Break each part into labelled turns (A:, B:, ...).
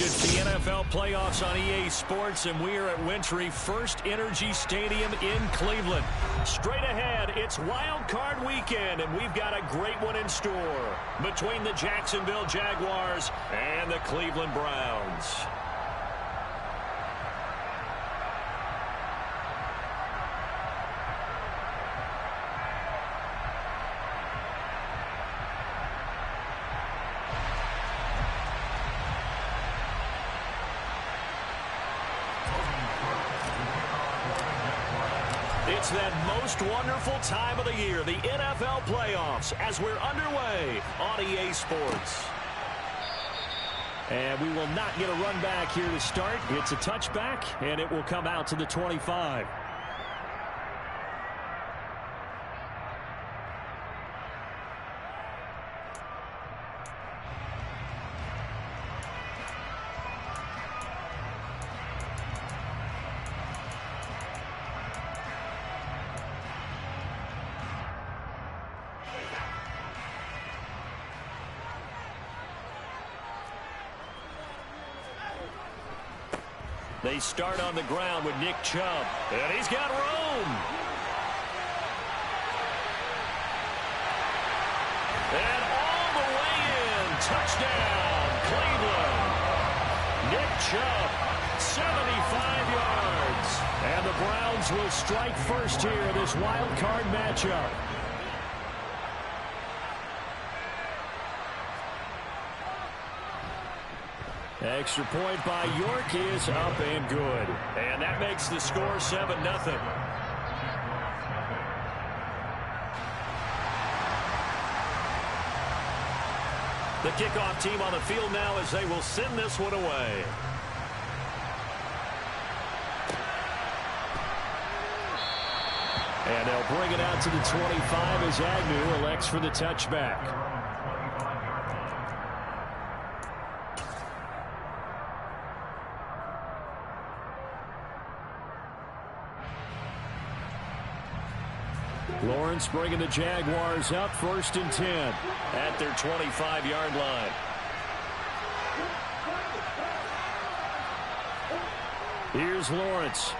A: It's the NFL playoffs on EA Sports, and we are at Wintry First Energy Stadium in Cleveland. Straight ahead, it's Wild Card Weekend, and we've got a great one in store between the Jacksonville Jaguars and the Cleveland Browns. It's that most wonderful time of the year, the NFL playoffs, as we're underway on EA Sports. And we will not get a run back here to start. It's a touchback, and it will come out to the 25. They start on the ground with Nick Chubb. And he's got room. And all the way in. Touchdown, Cleveland. Nick Chubb, 75 yards. And the Browns will strike first here in this wild card matchup. Extra point by York is up and good. And that makes the score 7-0. The kickoff team on the field now as they will send this one away. And they'll bring it out to the 25 as Agnew elects for the touchback. Lawrence bringing the Jaguars up 1st and 10 at their 25-yard line. Here's Lawrence.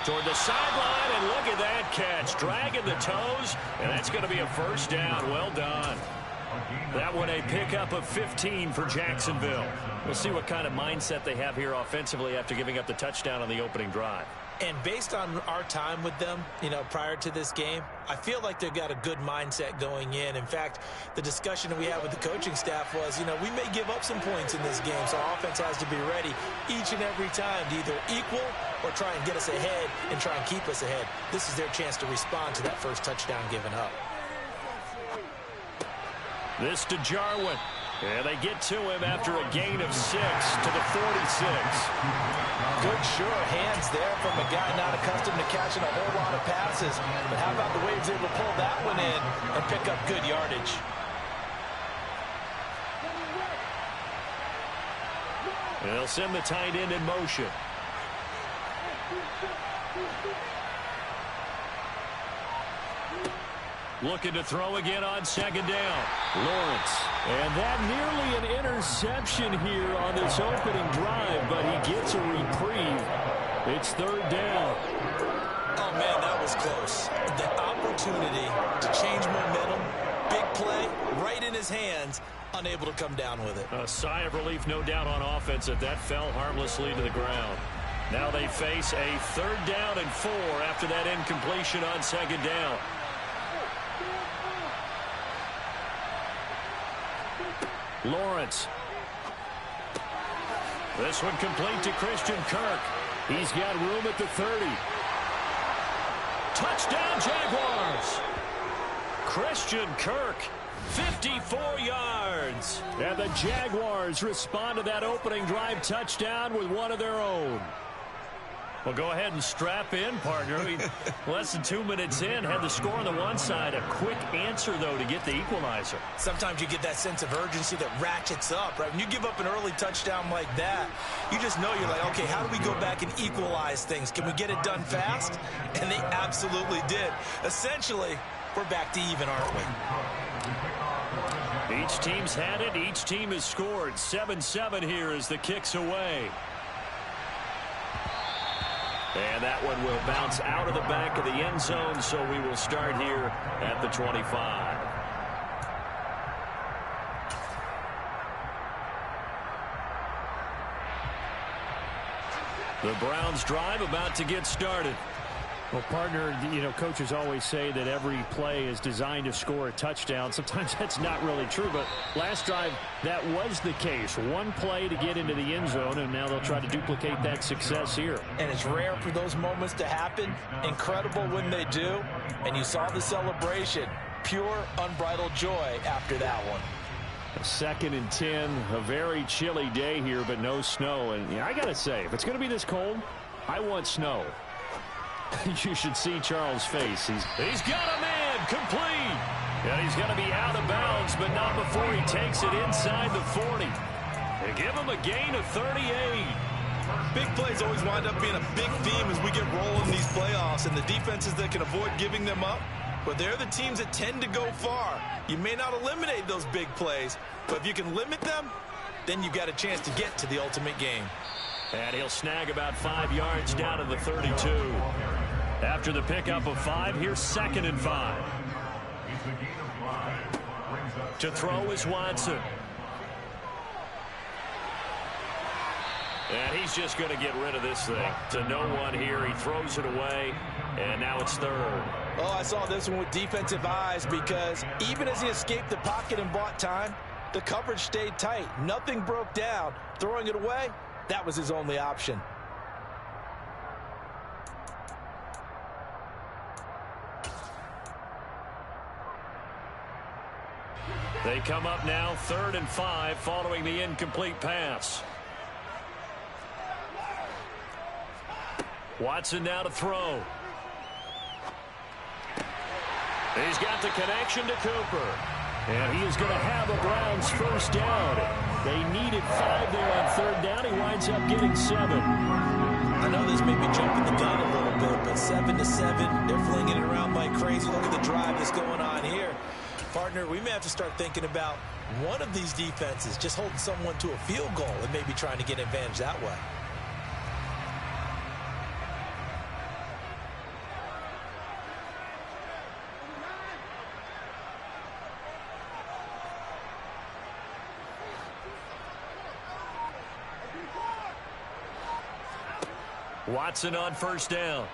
A: Toward the sideline, and look at that catch. Dragging the toes, and that's going to be a first down. Well done. That one a pickup of 15 for Jacksonville. We'll see what kind of mindset they have here offensively after giving up the touchdown on the opening drive.
B: And based on our time with them, prior to this game, I feel like they've got a good mindset going in. In fact, the discussion that we had with the coaching staff was, we may give up some points in this game, so our offense has to be ready each and every time to either equal or try and get us ahead and try and keep us ahead. This is their chance to respond to that first touchdown given up.
A: This to Jarwin. And they get to him after a gain of 6 to the 46.
B: Good, sure hands there from a guy not accustomed to catching a whole lot of passes. But how about the way he was able to pull that one in and pick up good yardage?
A: They'll send the tight end in motion. Looking to throw again on 2nd down. Lawrence. And that nearly an interception here on this opening drive, but he gets a reprieve. It's 3rd down.
B: Oh, man, that was close. The opportunity to change momentum, big play, right in his hands, unable to come down with it.
A: A sigh of relief, no doubt, on offense that fell harmlessly to the ground. Now they face a 3rd down and 4 after that incompletion on 2nd down. Lawrence. This one complete to Christian Kirk. He's got room at the 30. Touchdown, Jaguars. Christian Kirk, 54 yards. And the Jaguars respond to that opening drive touchdown with one of their own. Well, go ahead and strap in, partner. Less than 2 minutes in, had the score on the one side. A quick answer, though, to get the equalizer.
B: Sometimes you get that sense of urgency that ratchets up, right? When you give up an early touchdown like that, you just know you're like, okay, how do we go back and equalize things? Can we get it done fast? And they absolutely did. Essentially, we're back to even, aren't we?
A: Each team's had it. Each team has scored. 7-7 here as the kick's away. And that one will bounce out of the back of the end zone, so we will start here at the 25. The Browns drive about to get started.
C: Well, partner, coaches always say that every play is designed to score a touchdown. Sometimes that's not really true, but last drive, that was the case. One play to get into the end zone, and now they'll try to duplicate that success here.
B: And it's rare for those moments to happen. Incredible when they do. And you saw the celebration. Pure, unbridled joy after that one.
C: 2nd and 10, a very chilly day here, but no snow. And I got to say, if it's going to be this cold, I want snow. You should see Charles' face.
A: He's got a man complete. And he's going to be out of bounds, but not before he takes it inside the 40. They give him a gain of 38.
D: Big plays always wind up being a big theme as we get rolling in these playoffs, and the defenses that can avoid giving them up, but they're the teams that tend to go far. You may not eliminate those big plays, but if you can limit them, then you've got a chance to get to the ultimate game.
A: And he'll snag about 5 yards down to the 32. After the pickup of 5, here's 2nd and 5. To throw is Watson. And he's just going to get rid of this thing. To no one here. He throws it away. And now it's 3rd.
B: Oh, I saw this one with defensive eyes because even as he escaped the pocket and bought time, the coverage stayed tight. Nothing broke down. Throwing it away, that was his only option.
A: They come up now 3rd and 5 following the incomplete pass. Watson now to throw. He's got the connection to Cooper. And he is going to have a Browns first down. They needed 5 there on 3rd down. He winds up getting 7.
B: I know this may be jumping the gun a little bit, but 7-7, they're flinging it around like crazy. Look at the drive that's going on here. Partner, we may have to start thinking about one of these defenses just holding someone to a field goal and maybe trying to get advantage that way.
A: Watson on first down.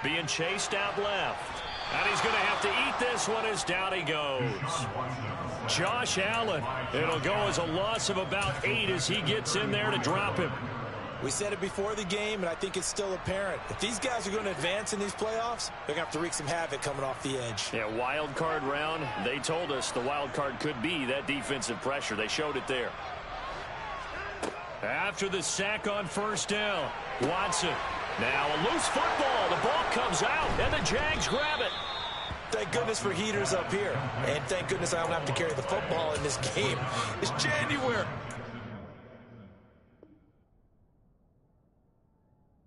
A: Being chased out left. And he's going to have to eat this one as down he goes. Josh Allen. It'll go as a loss of about 8 as he gets in there to drop him.
B: We said it before the game, and I think it's still apparent. If these guys are going to advance in these playoffs, they're going to have to wreak some havoc coming off the edge.
A: Yeah, wild card round. They told us the wild card could be that defensive pressure. They showed it there. After the sack on first down, Watson. Now a loose football. The ball comes out, and the Jags grab it.
B: Thank goodness for heaters up here. And thank goodness I don't have to carry the football in this game. It's January.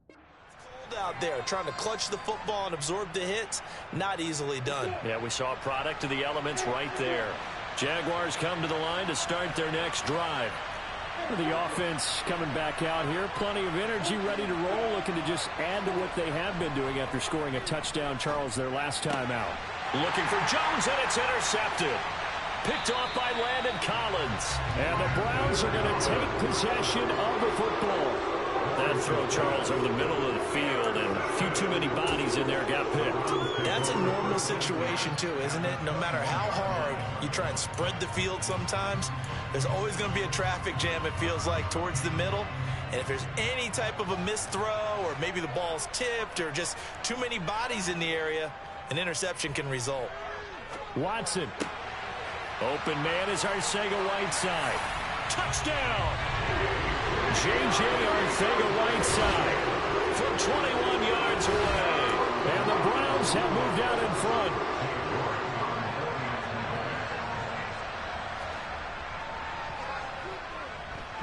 B: It's cold out there. Trying to clutch the football and absorb the hits. Not easily done.
A: Yeah, we saw a product of the elements right there. Jaguars come to the line to start their next drive.
C: The offense coming back out here. Plenty of energy, ready to roll, looking to just add to what they have been doing after scoring a touchdown, Charles, their last time out.
A: Looking for Jones, and it's intercepted. Picked off by Landon Collins.
C: And the Browns are going to take possession of the football.
A: That throw, Charles, over the middle of the field, and a few too many bodies in there got picked.
B: That's a normal situation, too, isn't it? No matter how hard you try and spread the field sometimes, there's always going to be a traffic jam, it feels like, towards the middle. And if there's any type of a missed throw, or maybe the ball's tipped, or just too many bodies in the area, an interception can result.
C: Watson.
A: Open man is Arcega-Whiteside. Touchdown! J.J. Arcega-Whiteside from 21 yards away.
C: And the Browns have moved out in front.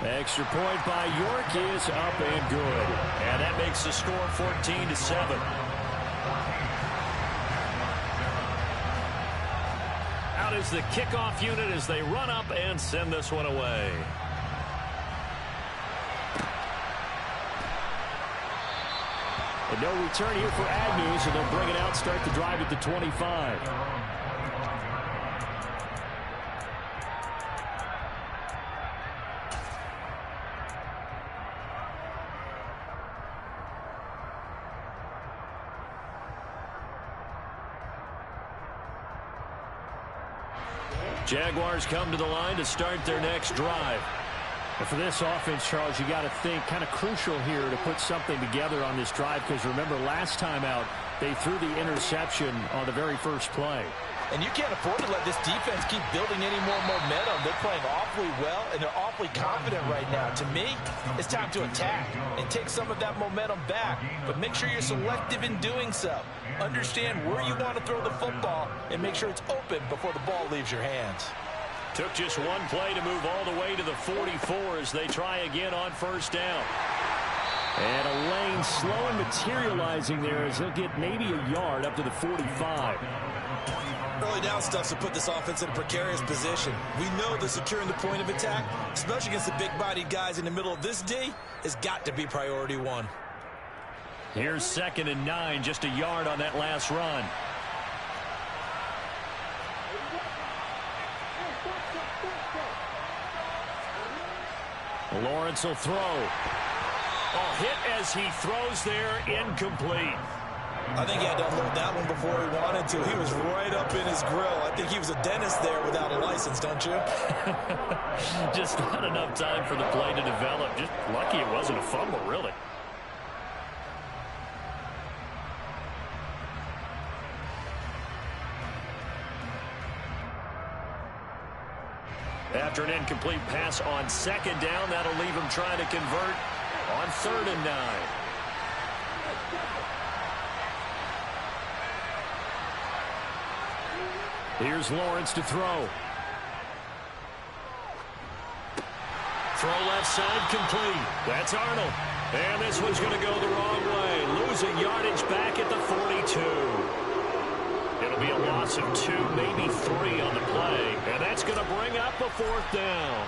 C: Extra point by York is up and good.
A: And that makes the score 14-7. out as the kickoff unit as they run up and send this one away.
C: And no return here for Agnew, so they'll bring it out, start the drive at the 25.
A: Jaguars come to the line to start their next drive.
C: And for this offense, Charles, you got to think kind of crucial here to put something together on this drive, because remember last time out they threw the interception on the very first play.
B: And you can't afford to let this defense keep building any more momentum. They're playing awfully well, and they're awfully confident right now. To me, it's time to attack and take some of that momentum back. But make sure you're selective in doing so. Understand where you want to throw the football and make sure it's open before the ball leaves your hands.
A: Took just one play to move all the way to the 44 as they try again on first down.
C: And a lane slow and materializing there as he'll get maybe a yard up to the 45.
D: Early down stuff to put this offense in a precarious position. We know that securing the point of attack, especially against the big-bodied guys in the middle of this D, has got to be priority one.
A: Here's 2nd and 9, just a yard on that last run. Lawrence will throw. Oh, hit as he throws there, incomplete.
D: I think he had to unload that one before he wanted to. He was right up in his grill. I think he was a dentist there without a license, don't you?
A: Just not enough time for the play to develop. Just lucky it wasn't a fumble, really. After an incomplete pass on 2nd down, that'll leave him trying to convert on 3rd and 9. Here's Lawrence to throw. Throw left side complete. That's Arnold. And this one's going to go the wrong way. Losing yardage back at the 42. It'll be a loss of 2, maybe 3 on the play. And that's going to bring up a 4th down.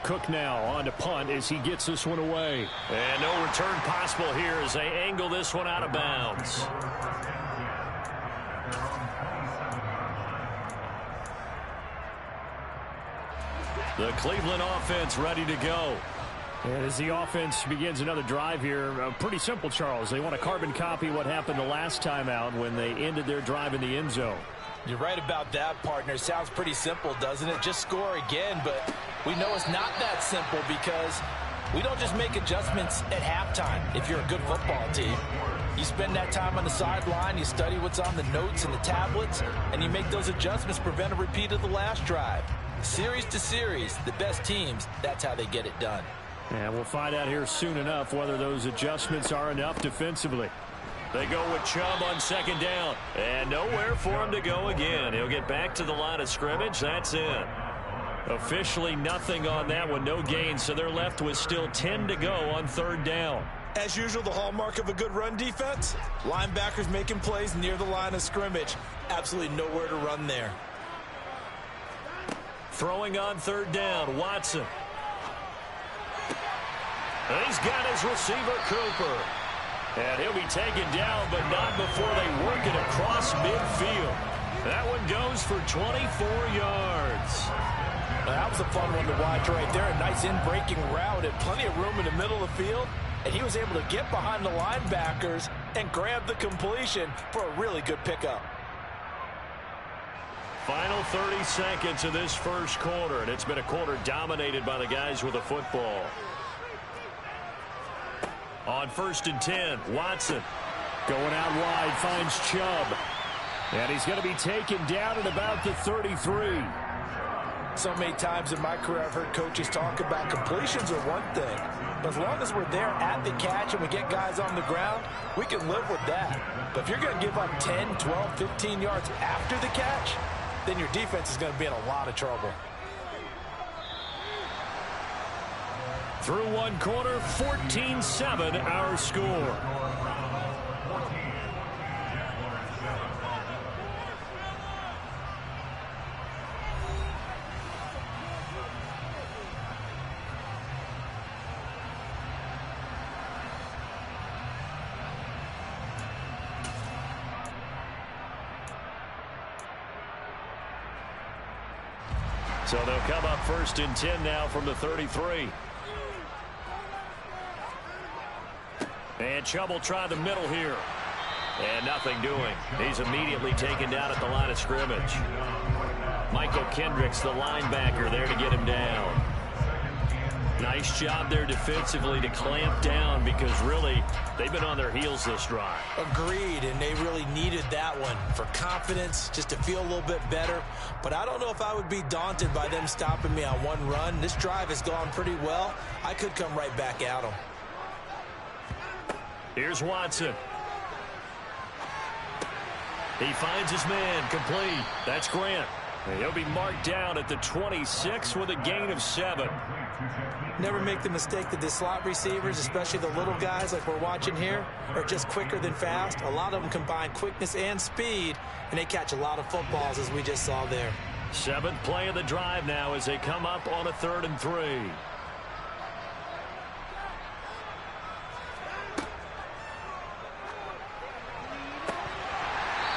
C: Cook now on to punt as he gets this one away.
A: And no return possible here as they angle this one out of bounds. The Cleveland offense ready to go.
C: And as the offense begins another drive here, pretty simple, Charles. They want to carbon copy what happened the last time out when they ended their drive in the end zone.
B: You're right about that, partner. Sounds pretty simple, doesn't it? Just score again, but we know it's not that simple because we don't just make adjustments at halftime if you're a good football team. You spend that time on the sideline, you study what's on the notes and the tablets, and you make those adjustments to prevent a repeat of the last drive. Series to series, the best teams, that's how they get it done.
C: And we'll find out here soon enough whether those adjustments are enough defensively.
A: They go with Chubb on 2nd down. And nowhere for him to go again. He'll get back to the line of scrimmage. That's it. Officially nothing on that one. No gain. So they're left with still 10 to go on 3rd down.
D: As usual, the hallmark of a good run defense, linebackers making plays near the line of scrimmage. Absolutely nowhere to run there.
A: Throwing on 3rd down, Watson. And he's got his receiver, Cooper. And he'll be taken down, but not before they work it across midfield. That one goes for 24 yards.
B: That was a fun one to watch right there. A nice in-breaking route and plenty of room in the middle of the field. And he was able to get behind the linebackers and grab the completion for a really good pickup.
A: Final 30 seconds of this first quarter, and it's been a quarter dominated by the guys with the football. On 1st and 10, Watson.
C: Going out wide, finds Chubb. And he's going to be taken down at about the 33.
B: So many times in my career I've heard coaches talk about completions are one thing. But as long as we're there at the catch and we get guys on the ground, we can live with that. But if you're going to give up 10, 12, 15 yards after the catch, then your defense is going to be in a lot of trouble.
A: Through one quarter, 14-7 our score. So they'll come up 1st and 10 now from the 33. And Chubb will try the middle here. And nothing doing. He's immediately taken down at the line of scrimmage. Michael Kendricks, the linebacker, there to get him down. Nice job there defensively to clamp down because really they've been on their heels this drive.
B: Agreed, and they really needed that one for confidence, just to feel a little bit better. But I don't know if I would be daunted by them stopping me on one run. This drive has gone pretty well. I could come right back at them.
A: Here's Watson. He finds his man, complete. That's Grant. And he'll be marked down at the 26 with a gain of 7.
B: Never make the mistake that the slot receivers, especially the little guys like we're watching here, are just quicker than fast. A lot of them combine quickness and speed, and they catch a lot of footballs, as we just saw there.
A: 7th play of the drive now as they come up on a 3rd and 3.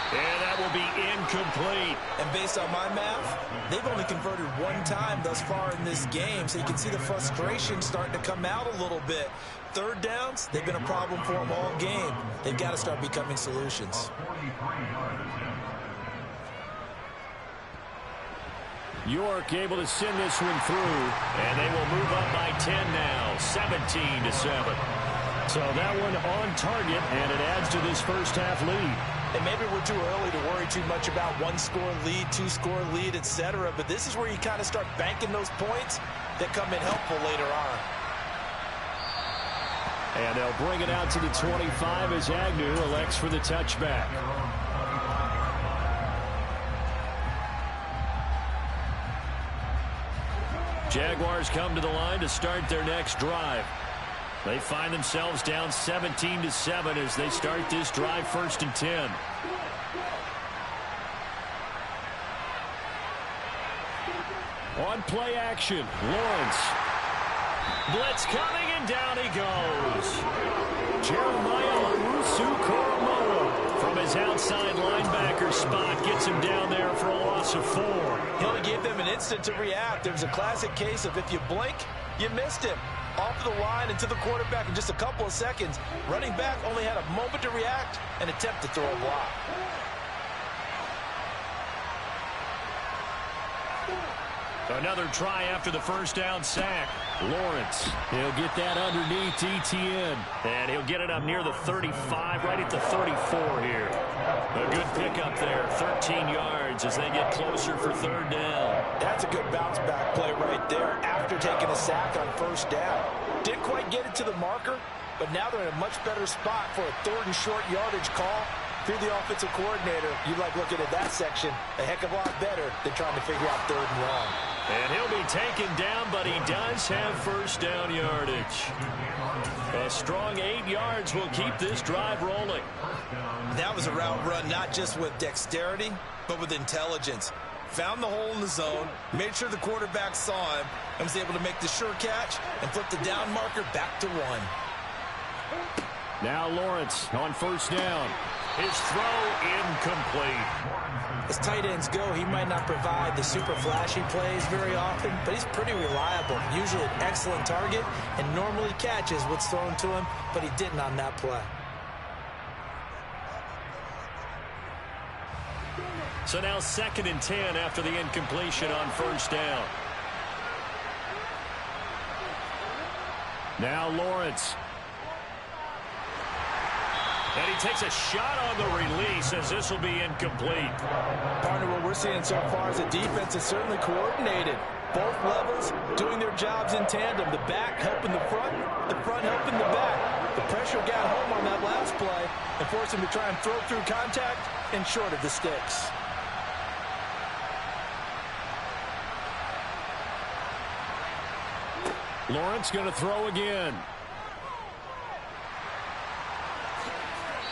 A: And that will be incomplete.
B: And based on my math, they've only converted one time thus far in this game, so you can see the frustration starting to come out a little bit. 3rd downs, they've been a problem for them all game. They've got to start becoming solutions.
A: York able to send this one through, and they will move up by 10 now, 17-7. So that one on target, and it adds to this first half lead.
B: And maybe we're too early to worry too much about 1-score lead, 2-score lead, etc. But this is where you kind of start banking those points that come in helpful later on.
A: And they'll bring it out to the 25 as Agnew elects for the touchback. Jaguars come to the line to start their next drive. They find themselves down 17-7 as they start this drive 1st and 10. On play action, Lawrence. Blitz coming, and down he goes. Jeremiah Owusu-Koramoah from his outside linebacker spot gets him down there for a loss of 4.
B: He only gave them an instant to react. There's a classic case of if you blink, you missed him. Off the line and to the quarterback in just a couple of seconds. Running back only had a moment to react and attempt to throw a block.
A: Another try after the first down sack. Lawrence, he'll get that underneath Etienne. And he'll get it up near the 35, right at the 34 here. A good pickup there, 13 yards as they get closer for 3rd down.
B: That's a good bounce back play right there after taking a sack on 1st down. Didn't quite get it to the marker, but now they're in a much better spot for a 3rd and short yardage call. If you're the offensive coordinator, you like looking at that section a heck of a lot better than trying to figure out 3rd and long.
A: And he'll be taken down, but he does have 1st down yardage. A strong 8 yards will keep this drive rolling.
B: That was a route run not just with dexterity, but with intelligence. Found the hole in the zone, made sure the quarterback saw him, and was able to make the sure catch and flip the down marker back to 1.
A: Now Lawrence on 1st down. His throw incomplete.
B: As tight ends go, he might not provide the super flashy plays very often, but he's pretty reliable. Usually an excellent target and normally catches what's thrown to him, but he didn't on that play.
A: So now 2nd and 10 after the incompletion on 1st down. Now Lawrence. And he takes a shot on the release as this will be incomplete.
B: Partner, what we're seeing so far is the defense is certainly coordinated. Both levels doing their jobs in tandem. The back helping the front helping the back. The pressure got home on that last play and forced him to try and throw through contact and short of the sticks.
A: Lawrence going to throw again.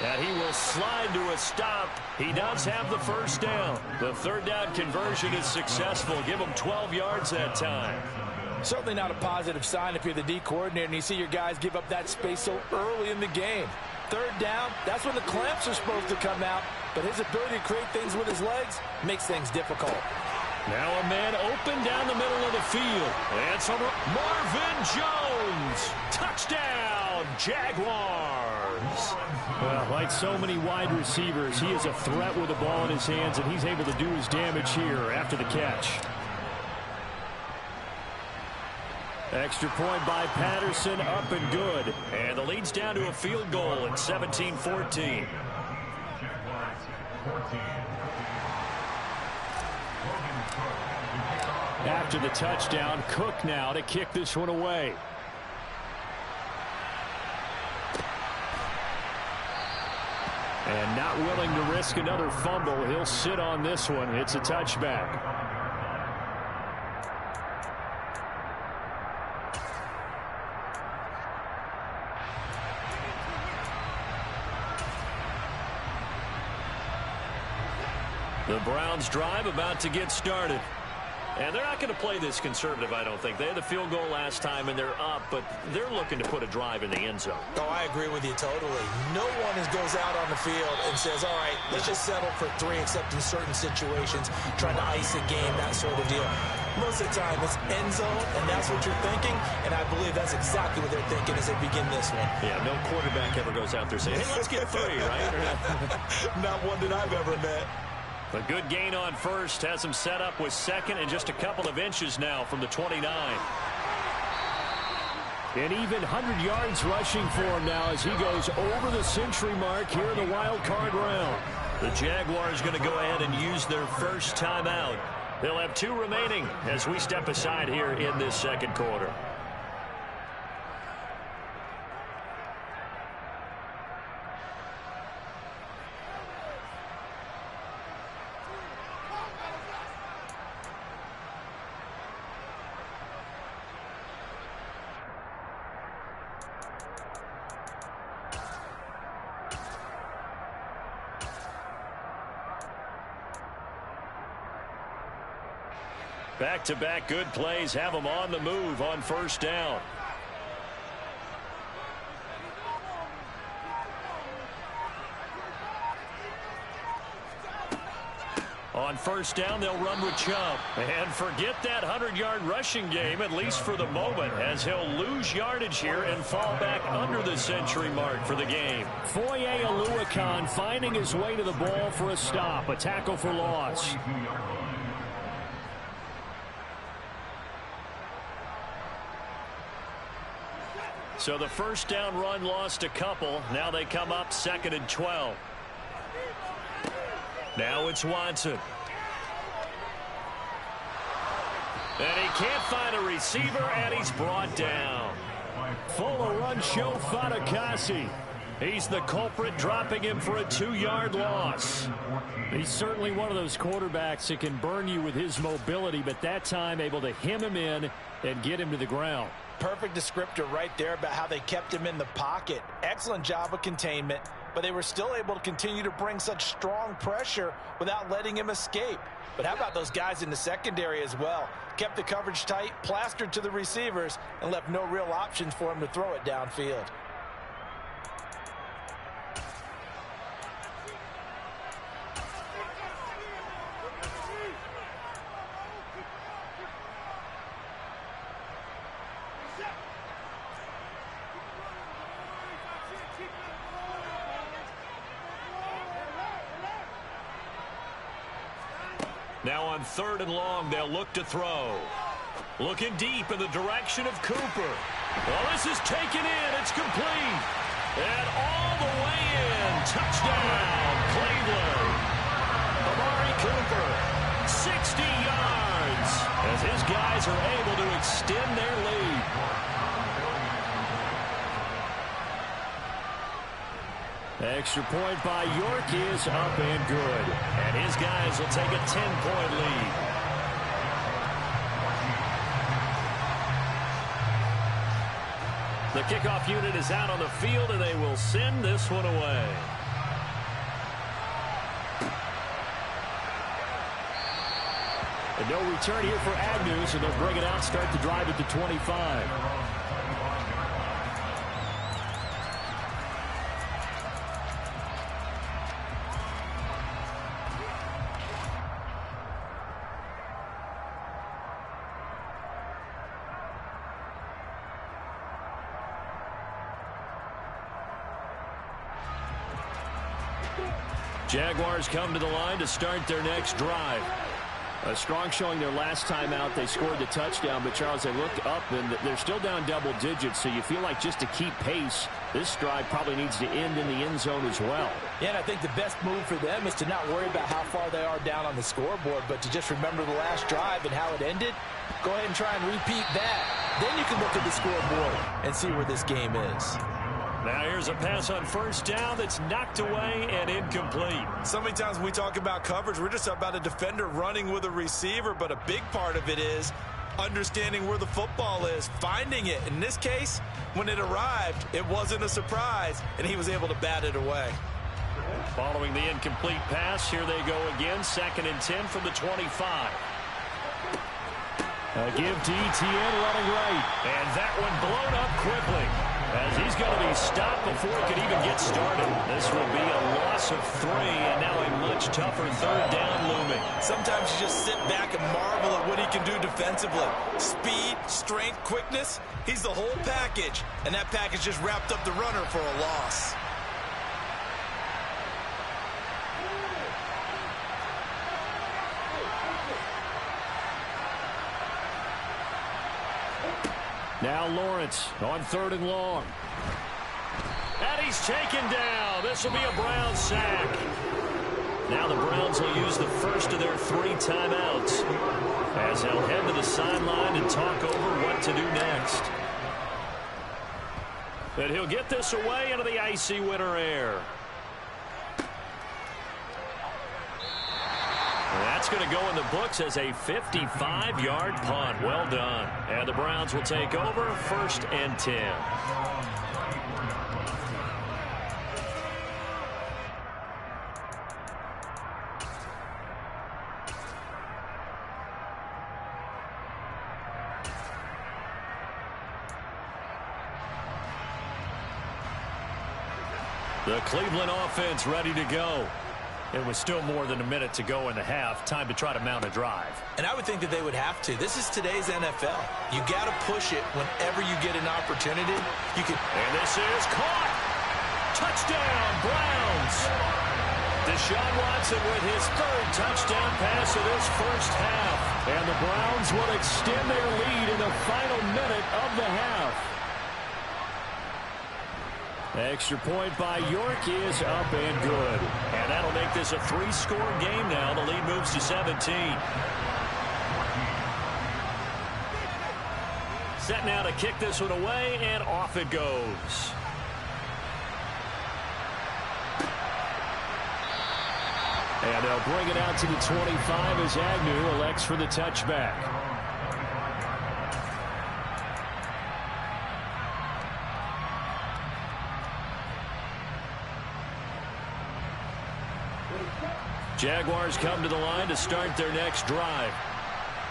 A: And he will slide to a stop. He does have the 1st down. The 3rd down conversion is successful. Give him 12 yards that time.
B: Certainly not a positive sign if you're the D coordinator and you see your guys give up that space so early in the game. 3rd down, that's when the clamps are supposed to come out. But his ability to create things with his legs makes things difficult.
A: Now a man open down the middle of the field. And some Marvin Jones. Touchdown, Jaguars.
C: Well, like so many wide receivers, he is a threat with the ball in his hands, and he's able to do his damage here after the catch. Extra point by Patterson, up and good.
A: And the lead's down to a field goal at 17-14.
C: After the touchdown, Cook now to kick this one away. And not willing to risk another fumble. He'll sit on this one. It's a touchback.
A: The Browns drive about to get started. And they're not going to play this conservative, I don't think. They had the field goal last time, and they're up, but they're looking to put a drive in the end zone.
B: Oh, I agree with you totally. No one goes out on the field and says, all right, let's just settle for 3, except in certain situations, trying to ice a game, that sort of deal. Most of the time, it's end zone, and that's what you're thinking, and I believe that's exactly what they're thinking as they begin this one.
A: Yeah, no quarterback ever goes out there saying, hey, let's get 3, right?
B: Not one that I've ever met.
A: A good gain on first has him set up with second and just a couple of inches now from the 29.
C: And even 100 yards rushing for him now as he goes over the century mark here in the wild card round.
A: The Jaguars going to go ahead and use their first timeout. They'll have 2 remaining as we step aside here in this second quarter. Back-to-back good plays have them on the move on first down. On first down, they'll run with Chubb. And forget that 100-yard rushing game, at least for the moment, as he'll lose yardage here and fall back under the century mark for the game.
C: Foye Oluokun finding his way to the ball for a stop, a tackle for loss.
A: So the first down run lost a couple. Now they come up 2nd and 12. Now it's Watson. And he can't find a receiver, and he's brought down.
C: Full of run show Fatukasi.
A: He's the culprit, dropping him for a 2-yard loss.
C: He's certainly one of those quarterbacks that can burn you with his mobility, but that time able to hem him in and get him to the ground.
B: Perfect descriptor right there about how they kept him in the pocket. Excellent job of containment, but they were still able to continue to bring such strong pressure without letting him escape. But how about those guys in the secondary as well? Kept the coverage tight, plastered to the receivers, and left no real options for him to throw it downfield.
A: Now on 3rd and long, they'll look to throw. Looking deep in the direction of Cooper. Well, this is taken in. It's complete. And all the way in. Touchdown, Cleveland. Amari Cooper, 60 yards. As his guys are able to extend their lead.
C: Extra point by York is up and good.
A: And his guys will take a 10-point lead. The kickoff unit is out on the field, and they will send this one away.
C: And no return here for Agnew, so they'll bring it out, start the drive at the 25.
A: Jaguars come to the line to start their next drive.
C: A strong showing their last time out. They scored the touchdown, but Charles, they look up and they're still down double digits, so you feel like just to keep pace, this drive probably needs to end in the end zone as well.
B: Yeah, and I think the best move for them is to not worry about how far they are down on the scoreboard, but to just remember the last drive and how it ended. Go ahead and try and repeat that. Then you can look at the scoreboard and see where this game is.
A: Now here's a pass on first down that's knocked away and incomplete.
D: So many times when we talk about coverage, we're just about a defender running with a receiver, but a big part of it is understanding where the football is, finding it. In this case, when it arrived, it wasn't a surprise, and he was able to bat it away.
A: Following the incomplete pass, here they go again, 2nd and 10 from the 25.
C: A give to Etienne running right.
A: And that one blown up quickly, as he's going to be stopped before he could even get started. This will be a loss of 3, and now a much tougher 3rd down looming.
D: Sometimes you just sit back and marvel at what he can do defensively. Speed, strength, quickness, he's the whole package, and that package just wrapped up the runner for a loss.
C: Now Lawrence on 3rd and long.
A: And he's taken down. This will be a Browns sack. Now the Browns will use the first of their 3 timeouts, as they'll head to the sideline and talk over what to do next. But he'll get this away into the icy winter air. That's going to go in the books as a 55-yard punt. Well done. And the Browns will take over, 1st and 10. The Cleveland offense ready to go. It was still more than a minute to go in the half. Time to try to mount a drive.
B: And I would think that they would have to. This is today's NFL. You got to push it whenever you get an opportunity.
A: And this is caught. Touchdown, Browns. Deshaun Watson with his 3rd touchdown pass of this first half.
C: And the Browns will extend their lead in the final minute of the half. Extra point by York is up and good.
A: And that'll make this a 3-score game now. The lead moves to 17. Set now to kick this one away, and off it goes.
C: And they'll bring it out to the 25 as Agnew elects for the touchback.
A: Jaguars come to the line to start their next drive.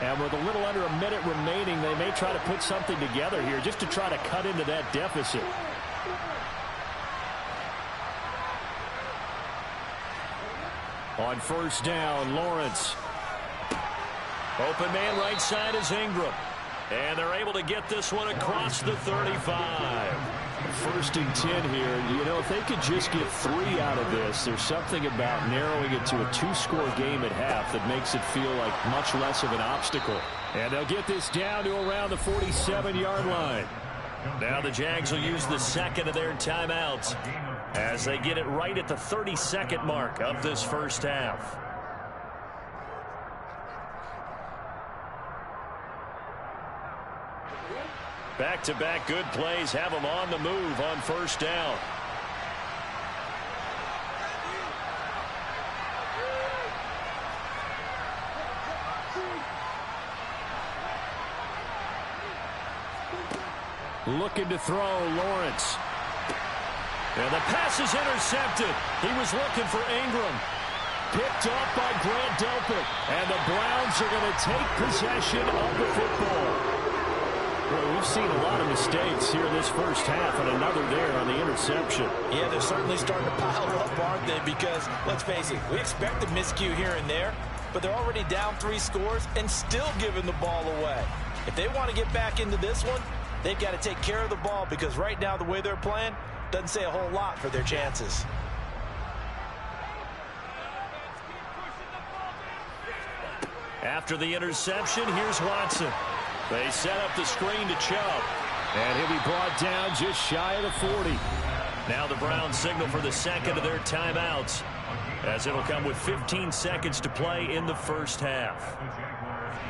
C: And with a little under a minute remaining, they may try to put something together here just to try to cut into that deficit. On 1st down, Lawrence.
A: Open man right side is Ingram. And they're able to get this one across the 35.
C: 1st and 10 here. You know, if they could just get 3 out of this, there's something about narrowing it to a 2-score game at half that makes it feel like much less of an obstacle. And they'll get this down to around the 47-yard line.
A: Now the Jags will use the 2nd of their timeouts as they get it right at the 32nd mark of this first half. Back-to-back good plays have them on the move on 1st down.
C: Looking to throw, Lawrence.
A: And the pass is intercepted. He was looking for Ingram.
C: Picked up by Grant Delpit. And the Browns are going to take possession of the football. Well, we've seen a lot of mistakes here in this first half, and another there on the interception.
B: Yeah, they're certainly starting to pile up, aren't they? Because, let's face it, we expect a miscue here and there, but they're already down 3 scores and still giving the ball away. If they want to get back into this one, they've got to take care of the ball, because right now the way they're playing doesn't say a whole lot for their chances.
A: After the interception, here's Watson. They set up the screen to Chubb. And he'll be brought down just shy of the 40. Now the Browns signal for the second of their timeouts, as it'll come with 15 seconds to play in the first half.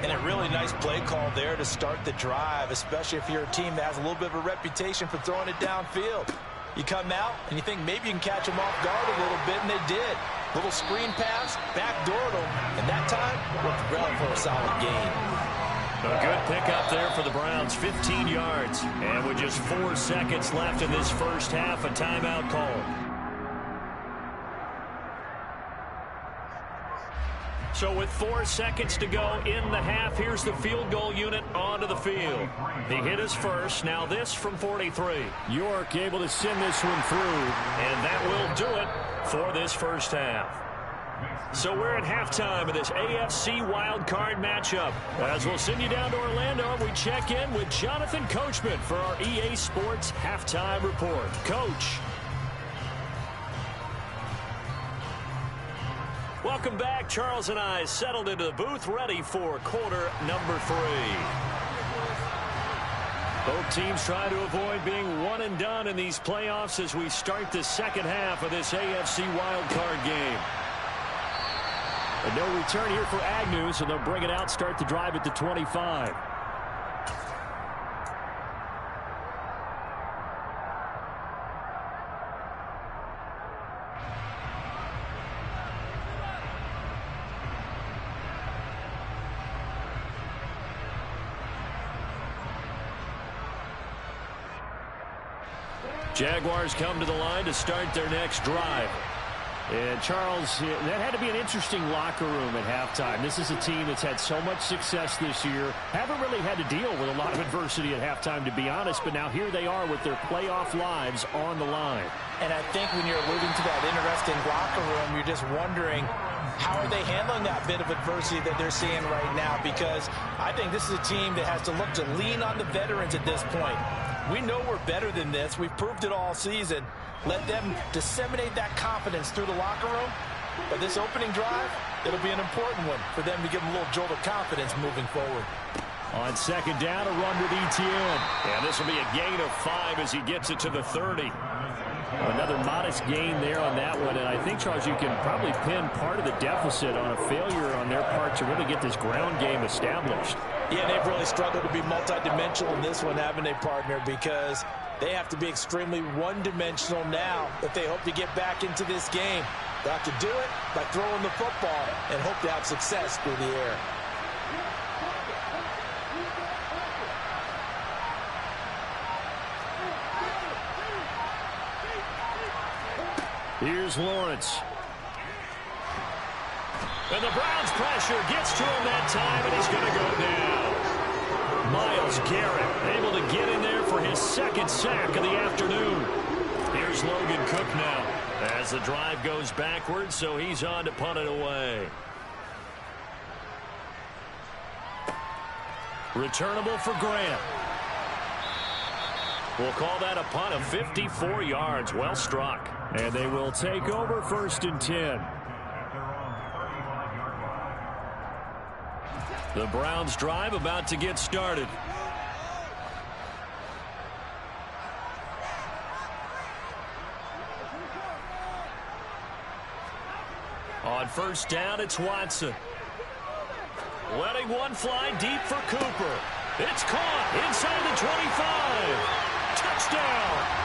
B: And a really nice play call there to start the drive, especially if you're a team that has a little bit of a reputation for throwing it downfield. You come out and you think maybe you can catch them off guard a little bit, and they did. Little screen pass, backdoored them, and that time worked well for a solid gain.
A: A good pickup there for the Browns, 15 yards. And with just 4 seconds left in this first half, a timeout called. So with 4 seconds to go in the half, here's the field goal unit onto the field. He hit his first. Now this from 43.
C: York able to send this one through.
A: And that will do it for this first half. So we're at halftime of this AFC wildcard matchup. As we'll send you down to Orlando, and we check in with Jonathan Coachman for our EA Sports Halftime Report. Coach. Welcome back. Charles and I settled into the booth, ready for quarter number 3. Both teams try to avoid being one and done in these playoffs as we start the second half of this AFC wildcard game.
C: And no return here for Agnew, so they'll bring it out, start the drive at the 25.
A: Jaguars come to the line to start their next drive.
C: And Charles, that had to be an interesting locker room at halftime. This is a team that's had so much success this year. Haven't really had to deal with a lot of adversity at halftime, to be honest. But now here they are with their playoff lives on the line.
B: And I think when you're alluding to that interesting locker room, you're just wondering, how are they handling that bit of adversity that they're seeing right now? Because I think this is a team that has to look to lean on the veterans at this point. We know we're better than this. We've proved it all season. Let them disseminate that confidence through the locker room. But this opening drive, it'll be an important one for them to give them a little jolt of confidence moving forward.
C: On second down, a run with Etienne.
A: And this will be a gain of 5 as he gets it to the 30.
C: Another modest gain there on that one. And I think, Charles, you can probably pin part of the deficit on a failure on their part to really get this ground game established.
B: Yeah, they've really struggled to be multidimensional in this one, haven't they, partner? Because they have to be extremely one-dimensional now if they hope to get back into this game. They have to do it by throwing the football and hope to have success through the air.
C: Here's Lawrence.
A: And the Browns pressure gets to him that time, and he's going to go down. Myles Garrett able to get in there for his second sack of the afternoon. Here's Logan Cook now as the drive goes backwards, so he's on to punt it away. Returnable for Grant. We'll call that a punt of 54 yards. Well struck.
C: And they will take over 1st and 10.
A: The Browns drive about to get started. On 1st down, it's Watson. Letting one fly deep for Cooper. It's caught inside the 25. Touchdown.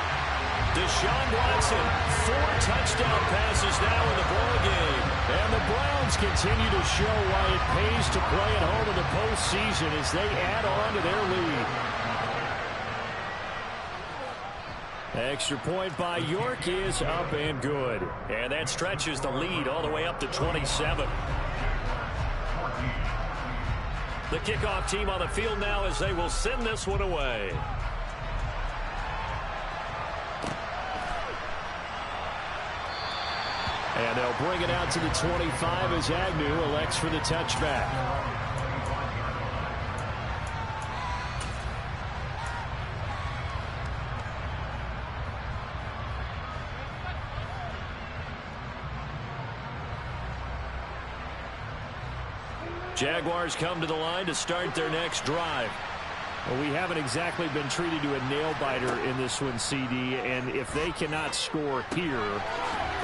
A: Deshaun Watson, 4 touchdown passes now in the ballgame.
C: And the Browns continue to show why it pays to play at home in the postseason as they add on to their lead. Extra point by York is up and good.
A: And that stretches the lead all the way up to 27. The kickoff team on the field now as they will send this one away.
C: And they'll bring it out to the 25 as Agnew elects for the touchback.
A: Jaguars come to the line to start their next drive.
C: Well, we haven't exactly been treated to a nail-biter in this one, CD, and if they cannot score here,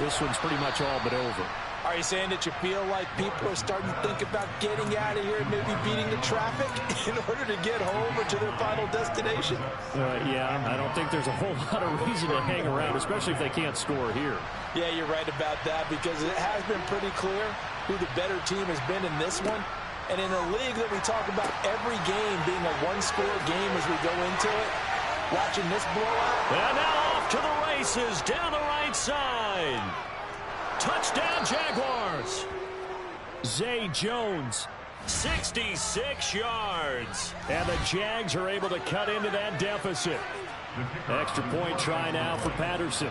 C: this one's pretty much all but over.
B: Are you saying that you feel like people are starting to think about getting out of here and maybe beating the traffic in order to get home or to their final destination?
C: Yeah, I don't think there's a whole lot of reason to hang around, especially if they can't score here.
B: Yeah, you're right about that, because it has been pretty clear who the better team has been in this one. And in a league that we talk about every game being a one-score game as we go into it, watching this blowout.
A: And now off to the races down the right side. Touchdown, Jaguars. Zay Jones, 66 yards. And the Jags are able to cut into that deficit. Extra point try now for Patterson.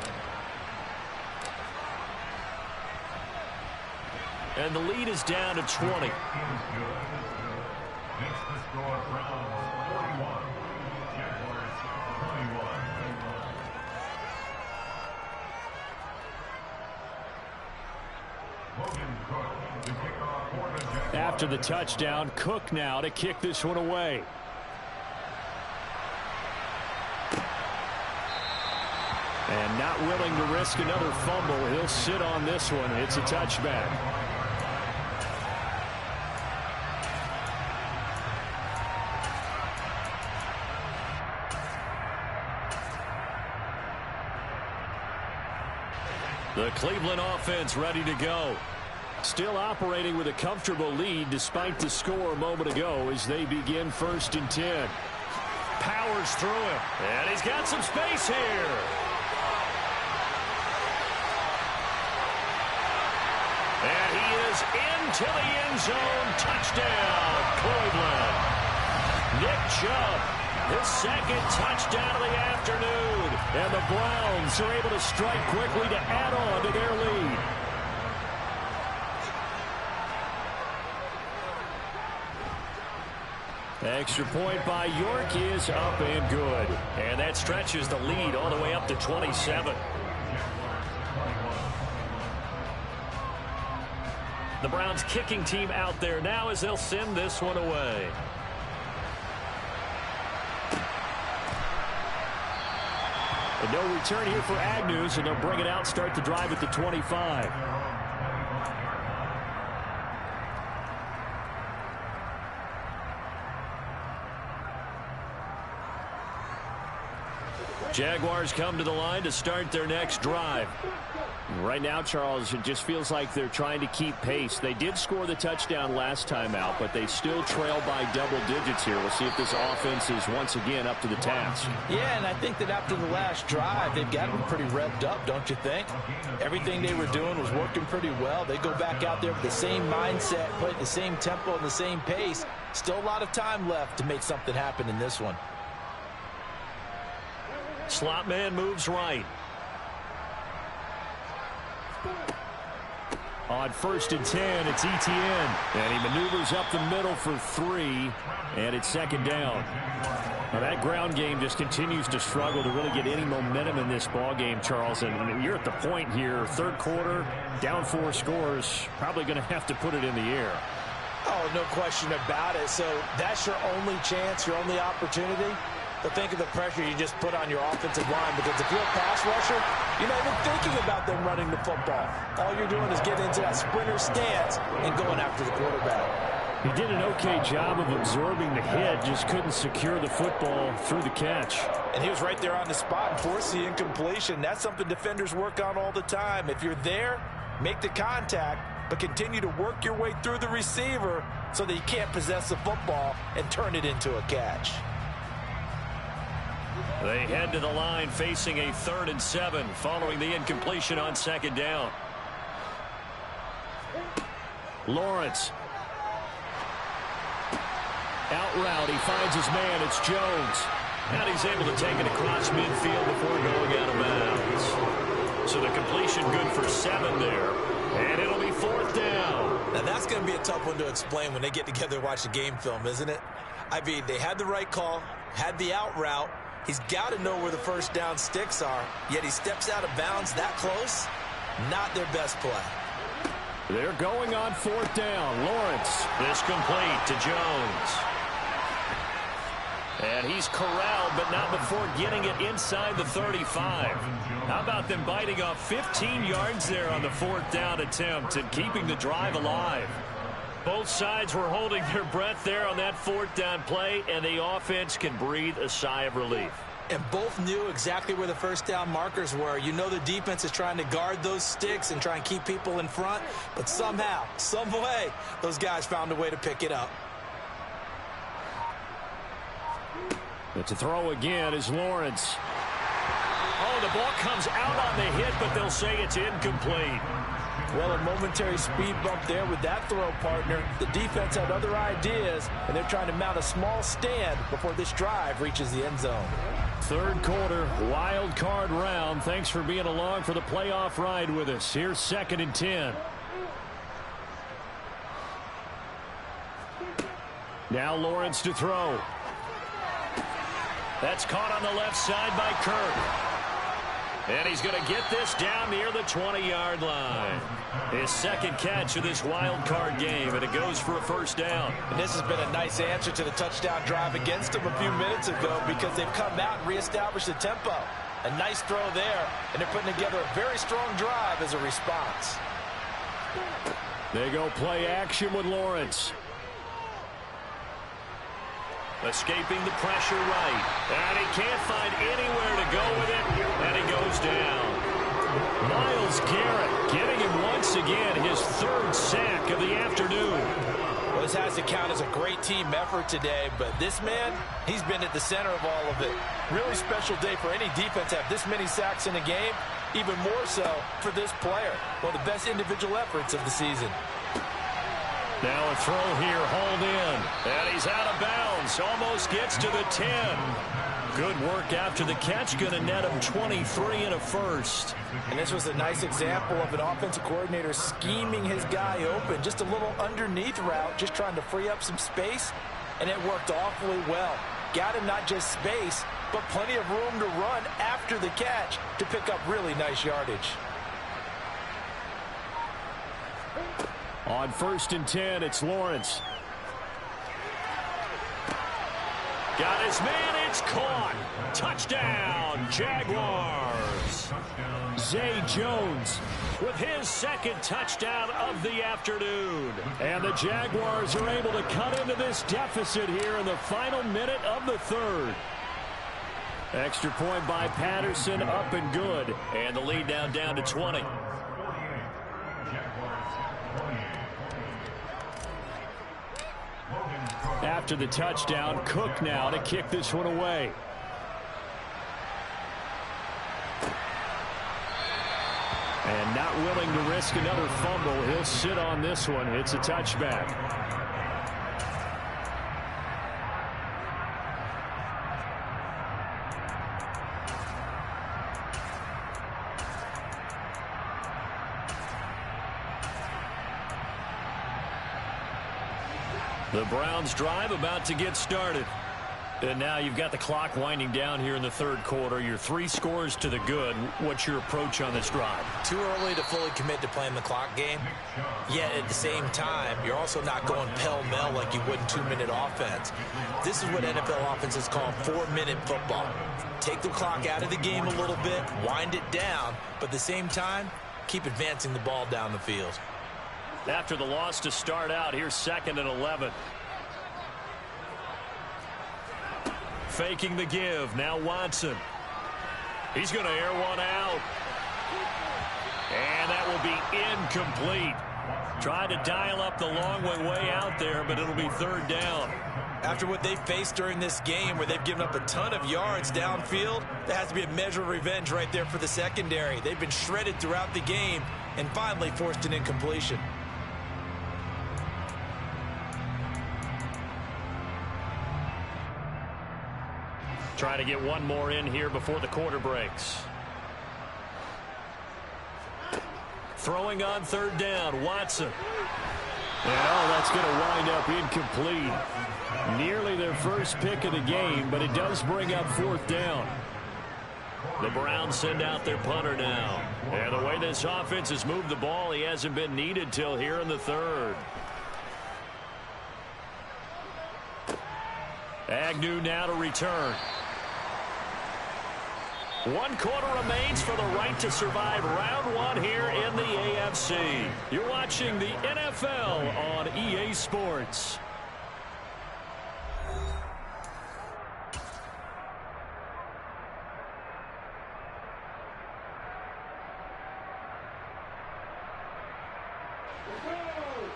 A: And the lead is down to 20. After the touchdown, Cook now to kick this one away. And not willing to risk another fumble. He'll sit on this one. It's a touchback. The Cleveland offense ready to go. Still operating with a comfortable lead despite the score a moment ago as they begin 1st and 10. Powers through him. And he's got some space here. And he is into the end zone. Touchdown, Cleveland. Nick Chubb, his 2nd touchdown of the afternoon. And the Browns are able to strike quickly to add on to their lead. Extra point by York is up and good. And that stretches the lead all the way up to 27. The Browns kicking team out there now as they'll send this one away. And no return here for Agnew, and they'll bring it out, start the drive at the 25. Jaguars come to the line to start their next drive. Right now, Charles, it just feels like they're trying to keep pace. They did score the touchdown last time out, but they still trail by double digits here. We'll see if this offense is once again up to the task.
B: Yeah, and I think that after the last drive, they've got them pretty revved up, don't you think? Everything they were doing was working pretty well. They go back out there with the same mindset, play at the same tempo and the same pace. Still a lot of time left to make something happen in this one.
A: Slot man moves right. On 1st and 10, it's Etienne. And he maneuvers up the middle for 3. And it's 2nd down. Now that ground game just continues to struggle to really get any momentum in this ball game, Charles. And you're at the point here, 3rd quarter, down 4 scores, probably going to have to put it in the air.
B: Oh, no question about it. So that's your only chance, your only opportunity. But think of the pressure you just put on your offensive line, because if you're a pass rusher, you're not even thinking about them running the football. All you're doing is getting into that sprinter stance and going after the quarterback.
C: He did an okay job of absorbing the hit, just couldn't secure the football through the catch.
B: And he was right there on the spot and forced the incompletion. That's something defenders work on all the time. If you're there, make the contact, but continue to work your way through the receiver so that you can't possess the football and turn it into a catch.
A: They head to the line facing a 3rd and 7 following the incompletion on 2nd down. Lawrence. Out route. He finds his man. It's Jones. And he's able to take it across midfield before going out of bounds. So the completion good for 7 there. And it'll be 4th down.
B: Now that's going to be a tough one to explain when they get together and watch the game film, isn't it? I mean, they had the right call, had the out route. He's got to know where the 1st down sticks are, yet he steps out of bounds that close. Not their best play.
C: They're going on fourth down. Lawrence.
A: This complete to Jones. And he's corralled, but not before getting it inside the 35. How about them biting off 15 yards there on the fourth down attempt and keeping the drive alive? Both sides were holding their breath there on that fourth down play, and the offense can breathe a sigh of relief.
B: And both knew exactly where the first down markers were. You know the defense is trying to guard those sticks and try and keep people in front, but somehow, some way, those guys found a way to pick it up.
C: It's a throw again is Lawrence.
A: Oh, the ball comes out on the hit, but they'll say it's incomplete.
B: Well, a momentary speed bump there with that throw, partner. The defense had other ideas, and they're trying to mount a small stand before this drive reaches the end zone.
C: Third quarter, wild card round. Thanks for being along for the playoff ride with us. Here's 2nd and 10. Now Lawrence to throw. That's caught on the left side by Kirk. And he's going to get this down near the 20-yard line. His second catch of this wild card game, and it goes for a first down.
B: And this has been a nice answer to the touchdown drive against them a few minutes ago because they've come out and reestablished the tempo. A nice throw there, and they're putting together a very strong drive as a response.
C: They go play action with Lawrence.
A: Escaping the pressure right. And he can't find anywhere to go with it. And he goes down. Myles Garrett getting him once again his 3rd sack of the afternoon.
B: Well, this has to count as a great team effort today, but this man, he's been at the center of all of it. Really special day for any defense to have this many sacks in a game. Even more so for this player. One of the best individual efforts of the season.
C: Now a throw here, hauled in.
A: And he's out of bounds. Almost gets to the 10. Good work after the catch. Going to net him 23 and a first.
B: And this was a nice example of an offensive coordinator scheming his guy open. Just a little underneath route, just trying to free up some space. And it worked awfully well. Got him not just space, but plenty of room to run after the catch to pick up really nice yardage.
C: On 1st and 10, it's Lawrence.
A: Got his man, it's caught. Touchdown, Jaguars.
C: Zay Jones
A: with his 2nd touchdown of the afternoon.
C: And the Jaguars are able to cut into this deficit here in the final minute of the 3rd. Extra point by Patterson, up and good.
A: And the lead now down to 20.
C: After the touchdown, Cook now to kick this one away. And not willing to risk another fumble. He'll sit on this one. It's a touchback.
A: The Browns drive about to get started. And now you've got the clock winding down here in the 3rd quarter. You're 3 scores to the good. What's your approach on this drive?
B: Too early to fully commit to playing the clock game. Yet at the same time, you're also not going pell-mell like you would in 2-minute offense. This is what NFL offenses call 4-minute football. Take the clock out of the game a little bit, wind it down, but at the same time, keep advancing the ball down the field.
A: After the loss to start out, here's 2nd and 11. Faking the give. Now Watson. He's going to air one out. And that will be incomplete. Tried to dial up the long way out there, but it'll be 3rd down.
B: After what they faced during this game where they've given up a ton of yards downfield, there has to be a measure of revenge right there for the secondary. They've been shredded throughout the game and finally forced an incompletion.
A: Trying to get one more in here before the quarter breaks. Throwing on 3rd down, Watson.
C: And that's going to wind up incomplete. Nearly their first pick of the game, but it does bring up 4th down.
A: The Browns send out their punter now. And the way this offense has moved the ball, he hasn't been needed till here in the third. Agnew now to return. 1 quarter remains for the right to survive round 1 here in the AFC. You're watching the NFL on EA Sports.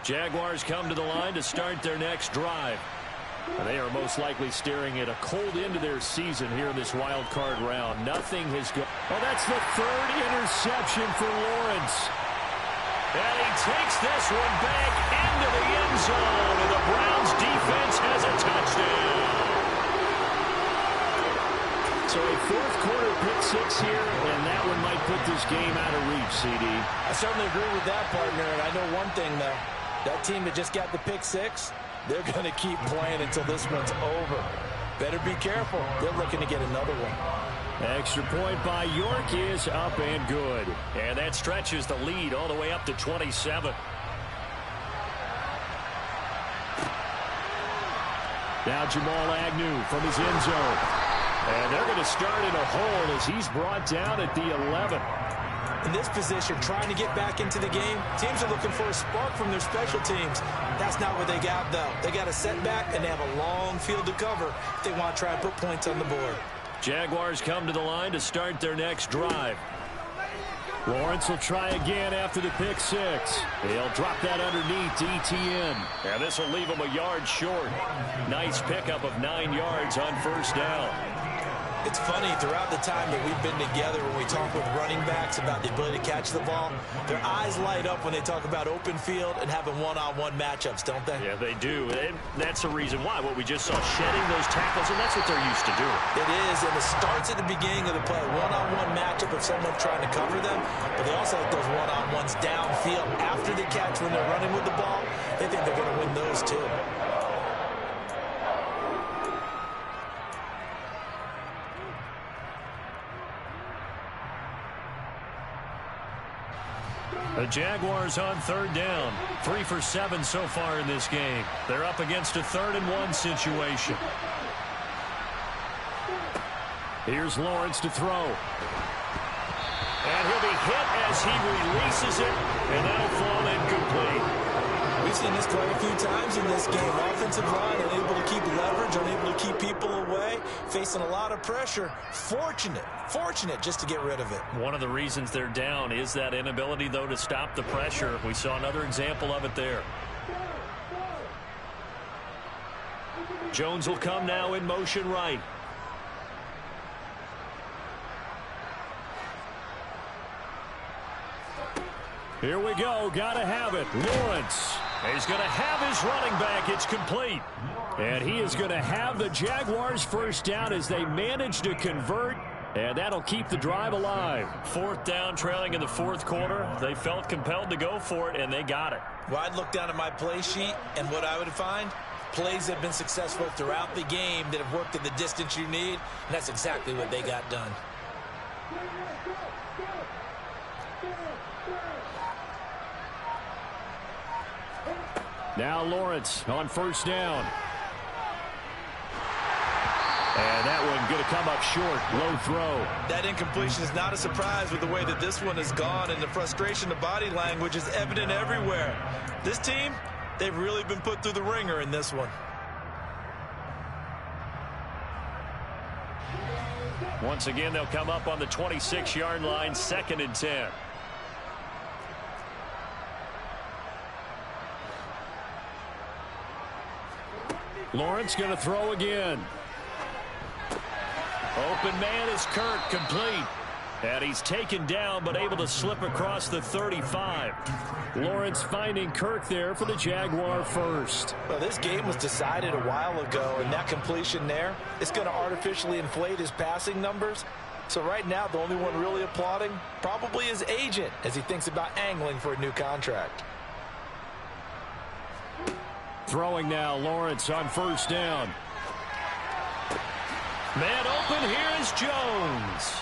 A: Jaguars come to the line to start their next drive. And they are most likely staring at a cold end to their season here in this wild card round. Nothing has gone. Oh, that's the 3rd interception for Lawrence. And he takes this one back into the end zone. And the Browns defense has a touchdown. So a 4th quarter pick 6 here, and that one might put this game out of reach, CD.
B: I certainly agree with that, partner. And I know one thing, though. That team that just got the pick 6, they're going to keep playing until this one's over. Better be careful. They're looking to get another one.
C: Extra point by York is up and good.
A: And that stretches the lead all the way up to 27.
C: Now Jamal Agnew from his end zone. And they're going to start in a hole as he's brought down at the 11.
B: In this position, trying to get back into the game, teams are looking for a spark from their special teams. That's not what they got, though. They got a setback, and they have a long field to cover if they want to try and put points on the board.
A: Jaguars come to the line to start their next drive.
C: Lawrence will try again after the pick 6. He'll drop that underneath to ETN.
A: And this will leave him a yard short. Nice pickup of 9 yards on first down.
B: It's funny, throughout the time that we've been together, when we talk with running backs about the ability to catch the ball, their eyes light up when they talk about open field and having one-on-one matchups, don't they?
A: Yeah, they do. And that's the reason why. What we just saw, shedding those tackles, and that's what they're used to doing.
B: It is, and it starts at the beginning of the play. One-on-one matchup of someone trying to cover them, but they also like those one-on-ones downfield after the catch when they're running with the ball. They think they're going to win those too.
A: The Jaguars on 3rd down. 3 for 7 so far in this game. They're up against a 3rd and 1 situation.
C: Here's Lawrence to throw.
A: And he'll be hit as he releases it, and that'll fall incomplete.
B: We've seen this quite a few times in this game. Offensive line unable to keep leverage, unable to keep people away, facing a lot of pressure. Fortunate just to get rid of it.
A: One of the reasons they're down is that inability, though, to stop the pressure. We saw another example of it there. Jones will come now in motion right.
C: Here we go. Gotta have it. Lawrence.
A: He's going to have his running back. It's complete.
C: And he is going to have the Jaguars first down as they manage to convert. And that'll keep the drive alive.
A: 4th down, trailing in the 4th quarter. They felt compelled to go for it, and they got it.
B: Well, I'd look down at my play sheet, and what I would find, plays that have been successful throughout the game that have worked at the distance you need, and that's exactly what they got done.
C: Now Lawrence on 1st down. And that one going to come up short. Low throw.
D: That incompletion is not a surprise with the way that this one has gone, and the frustration of body language is evident everywhere. This team, they've really been put through the ringer in this one.
A: Once again, they'll come up on the 26-yard line, 2nd and 10.
C: Lawrence going to throw again.
A: Open man is Kirk, complete. And he's taken down, but able to slip across the 35.
C: Lawrence finding Kirk there for the Jaguar first.
B: Well, this game was decided a while ago, and that completion there is going to artificially inflate his passing numbers. So right now, the only one really applauding probably his agent as he thinks about angling for a new contract.
C: Throwing now, Lawrence on 1st down.
A: Man open, here is Jones.